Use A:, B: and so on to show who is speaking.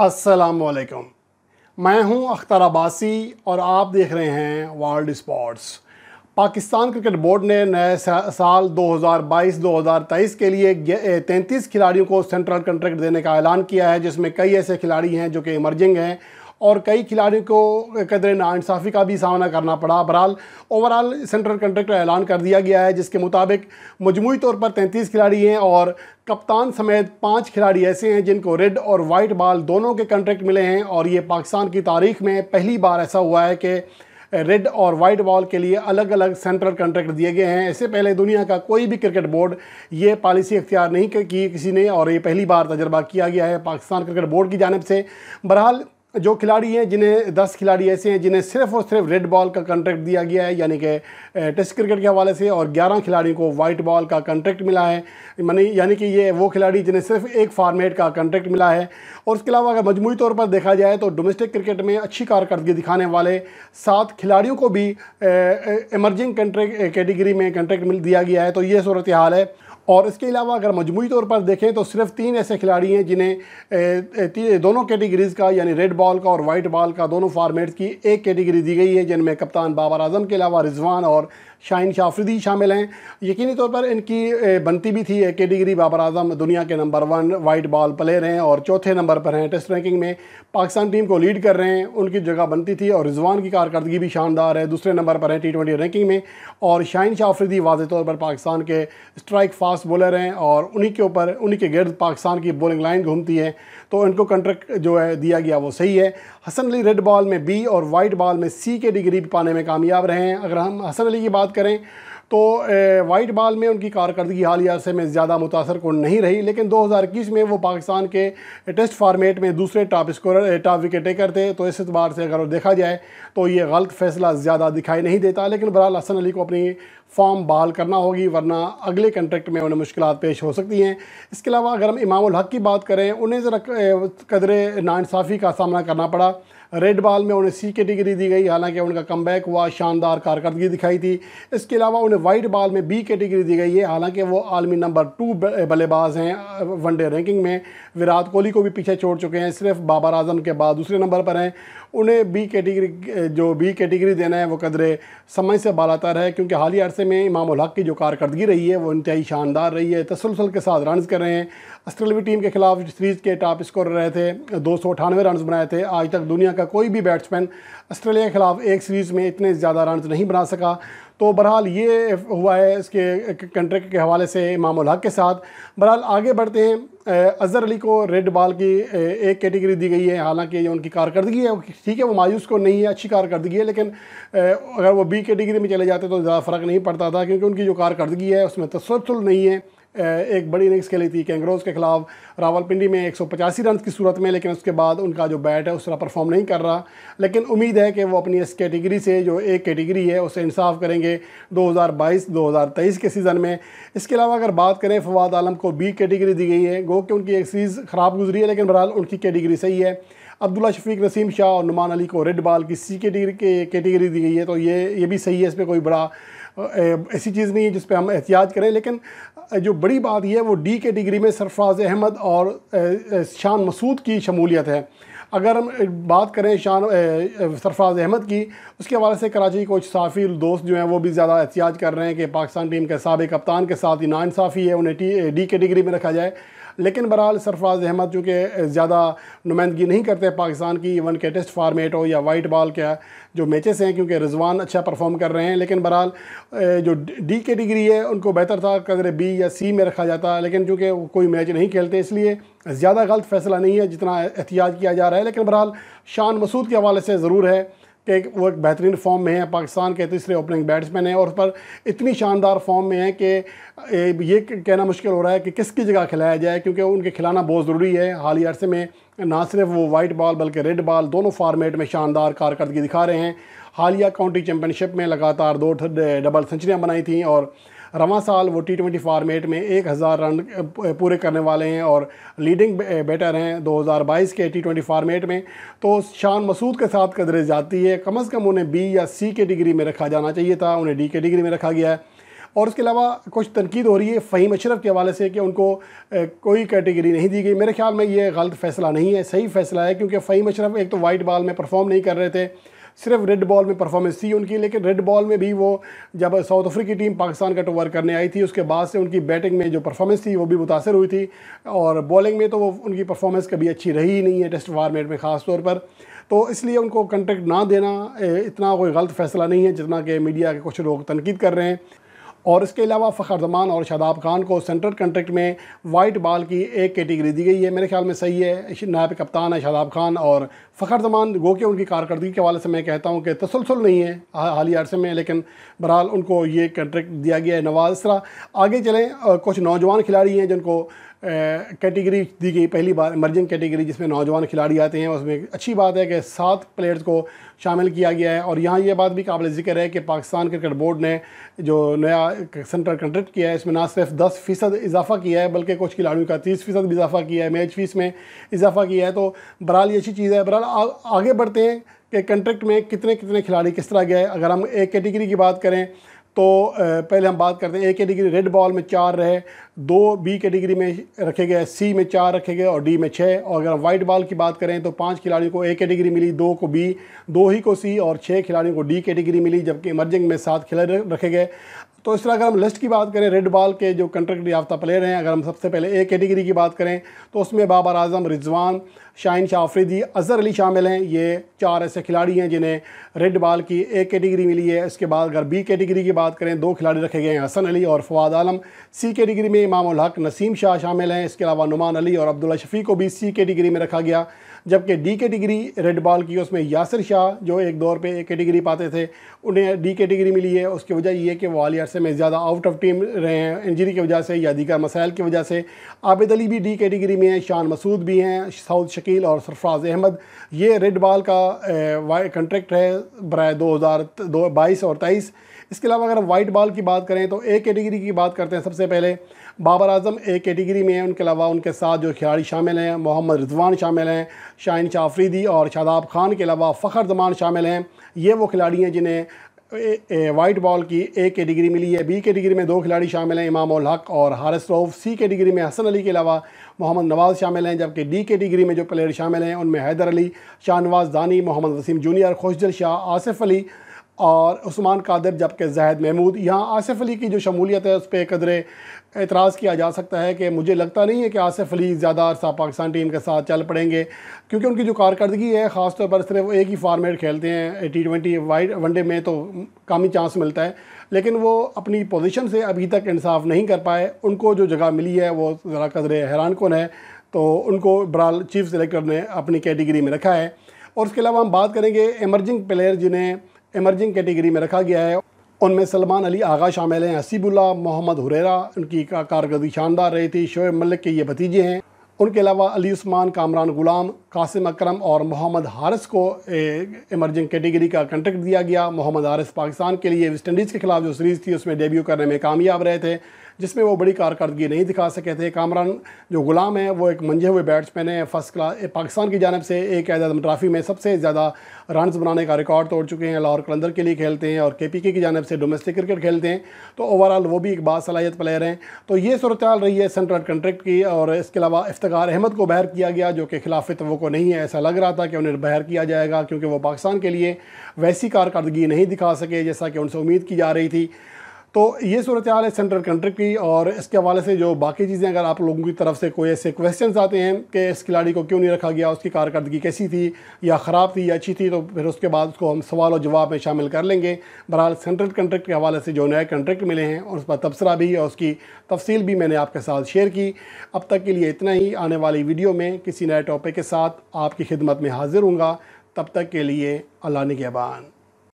A: अस्सलामुअलैकुम। मैं हूं अख्तर अब्बासी और आप देख रहे हैं world sports. Pakistan cricket board ने नए साल 2022-2023 के लिए 33 खिलाड़ियों को सेंट्रल कॉन्ट्रैक्ट देने का ऐलान किया है, जिसमें कई ऐसे खिलाड़ी हैं जो कि इमर्जिंग हैं और कई खिलाड़ियों को कदर नाइंसाफ़ी का भी सामना करना पड़ा। बहरहाल ओवरऑल सेंट्रल कॉन्ट्रैक्ट का ऐलान कर दिया गया है, जिसके मुताबिक मजमूई तौर पर 33 खिलाड़ी हैं और कप्तान समेत 5 खिलाड़ी ऐसे हैं जिनको रेड और वाइट बॉल दोनों के कॉन्ट्रैक्ट मिले हैं। और ये पाकिस्तान की तारीख में पहली बार ऐसा हुआ है कि रेड और वाइट बॉल के लिए अलग अलग सेंट्रल कॉन्ट्रैक्ट दिए गए हैं। इससे पहले दुनिया का कोई भी क्रिकेट बोर्ड ये पॉलिसी इख्तियार नहीं की किसी ने, और ये पहली बार तजर्बा किया गया है पाकिस्तान क्रिकेट बोर्ड की जानिब से। बहरहाल जो खिलाड़ी हैं, जिन्हें 10 खिलाड़ी ऐसे हैं जिन्हें सिर्फ और सिर्फ रेड बॉल का कॉन्ट्रैक्ट दिया गया है, यानी कि टेस्ट क्रिकेट के हवाले से, और 11 खिलाड़ियों को वाइट बॉल का कॉन्ट्रैक्ट मिला है, यानी कि ये वो खिलाड़ी जिन्हें सिर्फ एक फॉर्मेट का कॉन्ट्रैक्ट मिला है। और इसके अलावा अगर मजमूई तौर पर देखा जाए तो डोमेस्टिक क्रिकेट में अच्छी कारकर्दगी दिखाने वाले 7 खिलाड़ियों को भी इमर्जिंग कॉन्ट्रैक्ट कैटेगरी में कॉन्ट्रैक्ट दिया गया है। तो ये सूरत हाल है। और इसके अलावा अगर मजमूई तौर पर देखें तो सिर्फ 3 ऐसे खिलाड़ी हैं जिन्हें दोनों कैटेगरीज़ का, यानी रेड बॉल का और वाइट बॉल का, दोनों फॉर्मेट्स की एक कैटेगरी दी गई है, जिनमें कप्तान बाबर आजम के अलावा रिजवान और शाहीन शाह अफरीदी शामिल हैं। यकीनी तौर पर इनकी बनती भी थी एक कैटेगरी। बाबर आजम दुनिया के नंबर 1 वाइट बॉल प्लेयर हैं और चौथे नंबर पर हैं टेस्ट रैंकिंग में, पाकिस्तान टीम को लीड कर रहे हैं, उनकी जगह बनती थी। और रिजवान की कारकर्दगी भी शानदार है, दूसरे नंबर पर है T20 रैंकिंग में। और शाहीन शाह अफरीदी वाज़ेह तौर पर पाकिस्तान के स्ट्राइक फास्ट बॉलर हैं और उन्हीं के गिर्द पाकिस्तान की बॉलिंग लाइन घूमती है। तो इनको कॉन्ट्रैक्ट जो है दिया गया वो सही है। हसन अली रेड बॉल में B और वाइट बॉल में C कैटेगरी पाने में कामयाब रहे हैं। अगर हम हसन अली की बात करें तो वाइट बॉल में उनकी कारकर्दगी हालिया अरसे में ज़्यादा मुतासर कुन नहीं रही, लेकिन 2021 में वो पाकिस्तान के टेस्ट फॉर्मेट में दूसरे टॉप विकेट टेकर थे। तो इस एतबार से अगर देखा जाए तो ये गलत फैसला ज़्यादा दिखाई नहीं देता। लेकिन बहरहाल हसन अली को अपनी फॉर्म बहाल करना होगी, वरना अगले कॉन्ट्रैक्ट में उन्हें मुश्किलात पेश हो सकती हैं। इसके अलावा अगर हम इमामुल हक की बात करें, उन्हें ज़रा कदरे नाइंसाफ़ी का सामना करना पड़ा। रेड बॉल में उन्हें C कैटेगरी दी गई, हालांकि उनका कमबैक हुआ, शानदार कारकर्दगी दिखाई थी। इसके अलावा उन्हें वाइट बॉल में B कैटेगरी दी गई है, हालांकि वो आलमी नंबर 2 बल्लेबाज हैं वनडे रैंकिंग में। विराट कोहली को भी पीछे छोड़ चुके हैं, सिर्फ बाबर आजम के बाद दूसरे नंबर पर हैं। उन्हें B कैटेगरी देना है वो कदरे समझ से बालातर है, क्योंकि हालिया अरसे में इमामुल हक की जो कारकर्दगी रही है वो इंतहाई शानदार रही है। तसलसल के साथ रन कर रहे हैं। ऑस्ट्रेलियाई टीम के खिलाफ सीरीज़ के टॉप स्कोर रहे थे, 298 रन बनाए थे। आज तक दुनिया का कोई भी बैट्समैन ऑस्ट्रेलिया के खिलाफ एक सीरीज़ में इतने ज़्यादा रन नहीं बना सका। तो बहरहाल ये हुआ है इसके कॉन्ट्रैक्ट के हवाले से इमामुल हक के साथ। बहरहाल आगे बढ़ते हैं। अज़हर अली को रेड बॉल की एक कैटेगरी दी गई है, हालांकि जो उनकी कारकर्दगी है ठीक है, वो मायूस को नहीं है, अच्छी कारकर्दगी है। लेकिन अगर वो B कैटेगरी में चले जाते तो ज़्यादा फ़र्क नहीं पड़ता था, क्योंकि उनकी जो कारकर्दगी है उसमें तसलसल नहीं है। एक बड़ी इनिंग्स खेली थी कैंगरोज़ के खिलाफ रावलपिंडी में 185 रन की सूरत में, लेकिन उसके बाद उनका जो बैट है उस तरह परफॉर्म नहीं कर रहा। लेकिन उम्मीद है कि वो अपनी इस कैटेगरी से, जो एक कैटेगरी है, उससे इंसाफ करेंगे 2022-2023 के सीज़न में। इसके अलावा अगर बात करें, फवाद आलम को B कैटेगरी दी गई है, गो कि उनकी एक सीरीज़ ख़राब गुजरी है, लेकिन बहरहाल उनकी कैटेगरी सही है। अब्दुल्ला शफीक, नसीम शाह और नुमान अली को रेड बॉल की C कैटेगरी दी गई है, तो ये भी सही है। इस पर कोई बड़ा ऐसी चीज़ नहीं है जिस पे हम एहतियात करें। लेकिन जो बड़ी बात यह है वो D कैटेगरी में सरफराज अहमद और शान मसूद की शमूलियत है। अगर हम बात करें सरफराज अहमद की, उसके हवाले से कराची कोच साफ़ी दोस्त जो हैं वो भी ज़्यादा एहतियात कर रहे हैं कि पाकिस्तान टीम के साबिक़ कप्तान के साथ ही नाइंसाफ़ी है, उन्हें D कैटेगरी में रखा जाए। लेकिन बहरहाल सरफराज अहमद चूँकि ज़्यादा नुमाइंदगी नहीं करते पाकिस्तान की, इवन के टेस्ट फॉर्मेट हो या वाइट बॉल के जो मैचेस हैं, क्योंकि रिजवान अच्छा परफॉर्म कर रहे हैं। लेकिन बहरहाल जो D कैटेगरी है उनको बेहतर था कदर B या C में रखा जाता, लेकिन चूँकि कोई मैच नहीं खेलते इसलिए ज़्यादा गलत फैसला नहीं है जितना एहतियात किया जा रहा है। लेकिन बहरहाल शान मसूद के हवाले से ज़रूर है कि वो एक बेहतरीन फॉर्म में है, पाकिस्तान के तीसरे ओपनिंग बैट्समैन हैं और उस पर इतनी शानदार फॉर्म में है कि ये कहना मुश्किल हो रहा है कि किसकी जगह खिलाया जाए, क्योंकि उनके खिलाना बहुत ज़रूरी है। हालिया अरसे में ना सिर्फ वो वाइट बॉल बल्कि रेड बॉल दोनों फॉर्मेट में शानदार कारकर्दगी दिखा रहे हैं। हालिया काउंटी चैम्पियनशिप में लगातार 2 डबल सेंचुरियाँ बनाई थी और रवां साल वो T20 फॉर्मेट में 1000 रन पूरे करने वाले हैं और लीडिंग बैटर हैं 2022 के T20 फॉर्मेट में। तो शान मसूद के साथ कदर जाती है, कम अज़ कम उन्हें B या C कैटेगरी में रखा जाना चाहिए था, उन्हें D कैटेगरी में रखा गया है। और उसके अलावा कुछ तनकीद हो रही है फ़हीम अशरफ के हवाले से कि उनको कोई कैटेगरी नहीं दी गई। मेरे ख्याल में ये गलत फ़ैसला नहीं है, सही फ़ैसला है, क्योंकि फ़हीम अशरफ एक तो वाइट बॉल में परफॉर्म नहीं कर रहे थे, सिर्फ रेड बॉल में परफॉर्मेंस थी उनकी। लेकिन रेड बॉल में भी वो जब साउथ अफ्रीकी टीम पाकिस्तान का टूर करने आई थी, उसके बाद से उनकी बैटिंग में जो परफॉर्मेंस थी वो भी मुतासर हुई थी, और बॉलिंग में तो वो उनकी परफॉर्मेंस कभी अच्छी रही ही नहीं है टेस्ट फॉर्मेट में ख़ास तौर पर। तो इसलिए उनको कॉन्ट्रैक्ट ना देना इतना कोई गलत फ़ैसला नहीं है जितना कि मीडिया के कुछ लोग तनकीद कर रहे हैं। और इसके अलावा फ़खर जमान और शादाब खान को सेंट्रल कॉन्ट्रैक्ट में वाइट बॉल की एक कैटेगरी दी गई है, मेरे ख्याल में सही है। नायब कप्तान है शादाब खान और फ़खर जमान, गो के उनकी कारकर्दगी के हवाले से मैं कहता हूँ कि तसलसल नहीं है हालिया अरसे में, लेकिन बहरहाल उनको ये कॉन्ट्रैक्ट दिया गया है। नवाज इस तरह आगे चलें, कुछ नौजवान खिलाड़ी हैं जिनको कैटेगरी दी गई, पहली बार इमर्जिंग कैटेगरी जिसमें नौजवान खिलाड़ी आते हैं। उसमें अच्छी बात है कि 7 प्लेयर्स को शामिल किया गया है। और यहाँ ये बात भी काबिल ज़िक्र है कि पाकिस्तान क्रिकेट बोर्ड ने जो नया सेंट्रल कॉन्ट्रैक्ट किया है, इसमें ना सिर्फ 10% इजाफा किया है बल्कि कुछ खिलाड़ियों का 30% भी इजाफा किया है, मैच फीस में इजाफा किया है। तो बहरहाल ये अच्छी चीज़ है। बहरहाल आगे बढ़ते हैं कि कॉन्ट्रैक्ट में कितने कितने खिलाड़ी किस तरह गए। अगर हम एक कैटेगरी की बात करें तो पहले हम बात करते हैं ए कैटेगरी रेड बॉल में 4 रहे, 2 बी कैटेगरी में रखे गए, सी में 4 रखे गए और डी में 6। और अगर हम वाइट बॉल की बात करें तो 5 खिलाड़ियों को ए कैटेगरी मिली, 2 को बी, 2 ही को सी और 6 खिलाड़ियों को डी कैटेगरी मिली, जबकि इमर्जिंग में 7 खिलाड़ी रखे गए। तो इस तरह अगर हम लिस्ट की बात करें रेड बॉल के जो कॉन्ट्रैक्ट याफ्ता प्लेयर हैं, अगर हम सबसे पहले ए कैटेगरी की बात करें तो उसमें बाबर आजम, रिजवान, शाहीन शाह अफरीदी, अज़हर अली शामिल हैं। ये 4 ऐसे खिलाड़ी हैं जिन्हें रेड बॉल की एक कैटेगरी मिली है। इसके बाद अगर बी कैटेगरी की बात करें 2 खिलाड़ी रखे गए हैं, हसन अली और फवाद आलम। सी कैटेगरी में इमाम उल हक, नसीम शाह शामिल हैं। इसके अलावा नुमान अली और अब्दुल्ला शफी को भी सी कैटेगरी में रखा गया। जबकि डी कैटेगरी रेड बॉल की उसमें यासिर शाह जो एक दौर पे एक कैटेगरी पाते थे, उन्हें डी कैटेगरी मिली है। उसकी वजह ये है कि वो हालिया अरसे में ज़्यादा आउट ऑफ टीम रहे हैं इंजरी की वजह से या दीगर मसाइल की वजह से। आबिद अली भी डी कैटेगरी में हैं, शान मसूद भी हैं, साउद शकील और सरफराज अहमद। ये रेड बॉल का कॉन्ट्रैक्ट है बराए 2022 और 23। इसके अलावा अगर वाइट बॉल की बात करें तो ए कैटेगरी की बात करते हैं। सबसे पहले बाबर आजम ए कैटेगरी में है, उनके अलावा उनके साथ जो खिलाड़ी शामिल हैं, मोहम्मद रिजवान शामिल हैं, शाहीन शाह अफरीदी और शादाब खान के अलावा फ़खर जमान शामिल हैं। ये वो खिलाड़ी हैं जिन्हें वाइट बॉल की ए कैटेगरी मिली है। बी कैटेगरी में 2 खिलाड़ी शामिल हैं, इमाम उल हक और हारिस रऊफ। सी कैटेगरी में हसन अली के अलावा मोहम्मद नवाज़ शामिल हैं। जबकि डी कैटेगरी में जो प्लेयर शामिल हैं उनमें हैदर अली, शाहनवाज दानी, मोहम्मद वसीम जूनियर, खुशदिल शाह, आसिफ अली और उस्मान कादिर, जबकि जाहिद महमूद। यहाँ आसिफ अली की जो शमूलियत है उस पर कदरे एतराज़ किया जा सकता है कि मुझे लगता नहीं है कि आसिफ अली ज़्यादा अरसा पाकिस्तान टीम के साथ चल पड़ेंगे, क्योंकि उनकी जो कारकर्दगी है ख़ास तौर पर सिर्फ एक ही फॉर्मेट खेलते हैं T20 वाइड वनडे में, तो कम ही चांस मिलता है। लेकिन वो अपनी पोजीशन से अभी तक इंसाफ नहीं कर पाए। उनको जो जगह मिली है वो ज़रा कदरे हैरान कुन है, तो उनको बहरहाल चीफ सेलेक्टर ने अपनी कैटेगरी में रखा है। और उसके अलावा हम बात करेंगे इमर्जिंग प्लेयर जिन्हें इमर्जिंग कैटेगरी में रखा गया है। उनमें सलमान अली आगा शामिल हैं, हसीबुल्ला, मोहम्मद हुरैरा, उनकी कारकर्दगी शानदार रही थी। शोएब मलिक के ये भतीजे हैं। उनके अलावा अली उस्मान, कामरान गुलाम, कासिम अकरम और मोहम्मद हारिस को इमर्जिंग कैटेगरी का कॉन्ट्रैक्ट दिया गया। मोहम्मद हारिस पाकिस्तान के लिए वेस्ट इंडीज़ के खिलाफ जो सीरीज़ थी उसमें डेब्यू करने में कामयाब रहे थे, जिसमें वो बड़ी कारकर्दगी नहीं दिखा सके थे। कामरान जो गुलाम है वो एक मंझे हुए बैट्समैन है, फर्स्ट क्लास। पाकिस्तान की जानिब से एक आज़म ट्रॉफी में सबसे ज़्यादा रन्स बनाने का रिकॉर्ड तोड़ चुके हैं। लाहौर कलंदर के लिए खेलते हैं और KPK की जानिब से डोमेस्टिक क्रिकेट खेलते हैं। तो ओवरऑल वो भी एक बासलाहियत प्लेयर हैं। तो ये सूरत हाल रही है सेंट्रल कॉन्ट्रैक्ट की। और इसके अलावा इफ्तिखार अहमद को बहर किया गया, जो कि खिलाफ तवक्को नहीं है। ऐसा लग रहा था कि उन्हें बहर किया जाएगा क्योंकि वो पाकिस्तान के लिए वैसी कारकर्दगी नहीं दिखा सके जैसा कि उनसे उम्मीद की जा रही थी। तो ये सूरत हाल है सेंट्रल कॉन्ट्रैक्ट की। और इसके हवाले से जो बाकी चीज़ें, अगर आप लोगों की तरफ से कोई ऐसे क्वेश्चंस आते हैं कि इस खिलाड़ी को क्यों नहीं रखा गया, उसकी कारकर्दगी कैसी थी, या ख़राब थी या अच्छी थी, तो फिर उसके बाद उसको हम सवाल और जवाब में शामिल कर लेंगे। बहरहाल सेंट्रल कॉन्ट्रैक्ट के हवाले से जो नए कॉन्ट्रैक्ट मिले हैं और उस पर तबसरा भी और उसकी तफसील भी मैंने आपके साथ शेयर की। अब तक के लिए इतना ही। आने वाली वीडियो में किसी नए टॉपिक के साथ आपकी खिदमत में हाजिर हूँगा। तब तक के लिए अल्लाह निगहबान।